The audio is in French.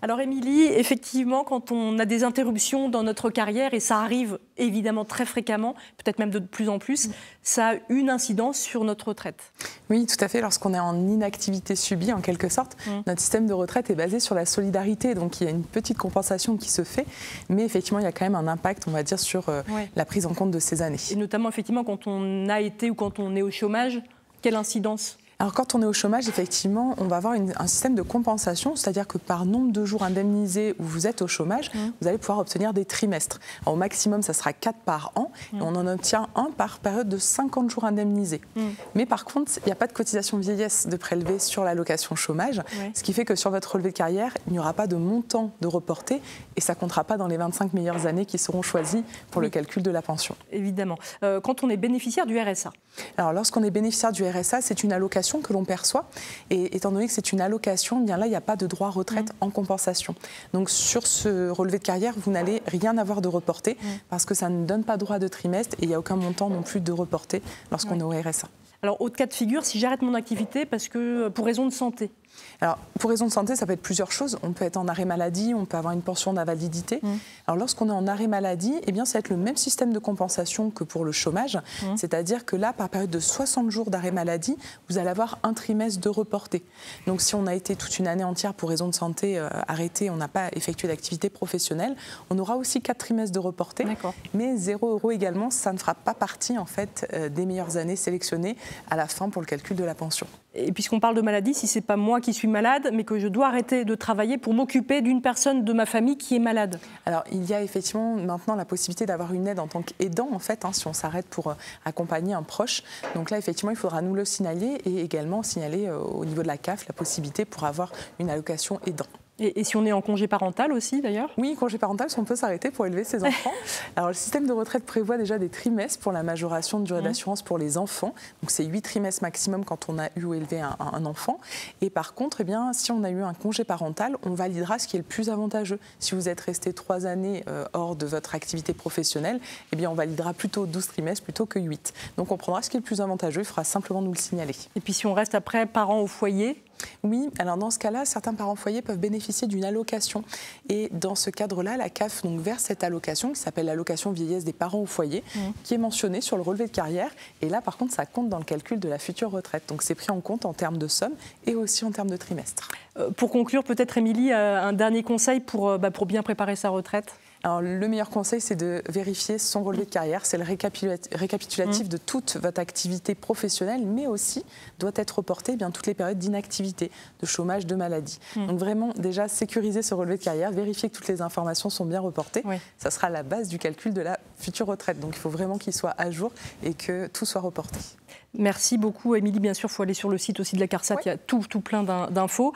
Alors Émilie, effectivement, quand on a des interruptions dans notre carrière, et ça arrive évidemment très fréquemment, peut-être même de plus en plus, ça a une incidence sur notre retraite. Oui, tout à fait. Lorsqu'on est en inactivité subie, en quelque sorte, notre système de retraite est basé sur la solidarité. Donc il y a une petite compensation qui se fait, mais effectivement, il y a quand même un impact, on va dire, sur la prise en compte de ces années. Et notamment, effectivement, quand on a été ou quand on est au chômage, quelle incidence ? Alors quand on est au chômage, effectivement, on va avoir un système de compensation, c'est-à-dire que par nombre de jours indemnisés où vous êtes au chômage, vous allez pouvoir obtenir des trimestres. Alors, au maximum, ça sera 4 par an, et on en obtient un par période de 50 jours indemnisés. Mais par contre, il n'y a pas de cotisation vieillesse de prélever sur l'allocation chômage, ce qui fait que sur votre relevé de carrière, il n'y aura pas de montant de reporté, et ça ne comptera pas dans les 25 meilleures années qui seront choisies pour le calcul de la pension. Évidemment. Quand on est bénéficiaire du RSA ? Alors lorsqu'on est bénéficiaire du RSA, c'est une allocation que l'on perçoit. Et étant donné que c'est une allocation, bien là, il n'y a pas de droit à retraite en compensation. Donc sur ce relevé de carrière, vous n'allez rien avoir de reporté parce que ça ne donne pas droit de trimestre et il n'y a aucun montant non plus de reporté lorsqu'on est au RSA. Alors, autre cas de figure, si j'arrête mon activité parce que pour raison de santé. Alors, pour raison de santé, ça peut être plusieurs choses. On peut être en arrêt maladie, on peut avoir une pension d'invalidité. Alors, lorsqu'on est en arrêt maladie, eh bien, ça va être le même système de compensation que pour le chômage. C'est-à-dire que là, par période de 60 jours d'arrêt maladie, vous allez avoir un trimestre de reporté. Donc, si on a été toute une année entière pour raison de santé arrêté, on n'a pas effectué d'activité professionnelle, on aura aussi 4 trimestres de reporté. Mais 0 € également, ça ne fera pas partie en fait, des meilleures années sélectionnées à la fin pour le calcul de la pension. Et puisqu'on parle de maladie, si ce n'est pas moi qui suis malade, mais que je dois arrêter de travailler pour m'occuper d'une personne de ma famille qui est malade. Alors, il y a effectivement maintenant la possibilité d'avoir une aide en tant qu'aidant, en fait, si on s'arrête pour accompagner un proche. Donc là, effectivement, il faudra nous le signaler et également signaler au niveau de la CAF la possibilité pour avoir une allocation aidant. Et si on est en congé parental aussi, d'ailleurs ? Oui, congé parental, on peut s'arrêter pour élever ses enfants. Alors, le système de retraite prévoit déjà des trimestres pour la majoration de durée d'assurance pour les enfants. Donc, c'est 8 trimestres maximum quand on a eu ou élevé un enfant. Et par contre, eh bien, si on a eu un congé parental, on validera ce qui est le plus avantageux. Si vous êtes resté 3 années hors de votre activité professionnelle, eh bien, on validera plutôt 12 trimestres plutôt que 8. Donc, on prendra ce qui est le plus avantageux, il faudra simplement nous le signaler. Et puis, si on reste après parent au foyer ? Oui, alors dans ce cas-là, certains parents foyers peuvent bénéficier d'une allocation. Et dans ce cadre-là, la CAF donc, verse cette allocation qui s'appelle l'allocation vieillesse des parents au foyer, qui est mentionnée sur le relevé de carrière. Et là, par contre, ça compte dans le calcul de la future retraite. Donc c'est pris en compte en termes de somme et aussi en termes de trimestre. Pour conclure, peut-être, Émilie, un dernier conseil pour bien préparer sa retraite ? Alors, le meilleur conseil, c'est de vérifier son relevé de carrière. C'est le récapitulatif de toute votre activité professionnelle, mais aussi doit être reporté toutes les périodes d'inactivité, de chômage, de maladie. Donc vraiment, déjà, sécuriser ce relevé de carrière, vérifier que toutes les informations sont bien reportées. Ça sera la base du calcul de la future retraite. Donc, il faut vraiment qu'il soit à jour et que tout soit reporté. Merci beaucoup, Émilie. Bien sûr, il faut aller sur le site aussi de la CARSAT. Il y a tout plein d'infos.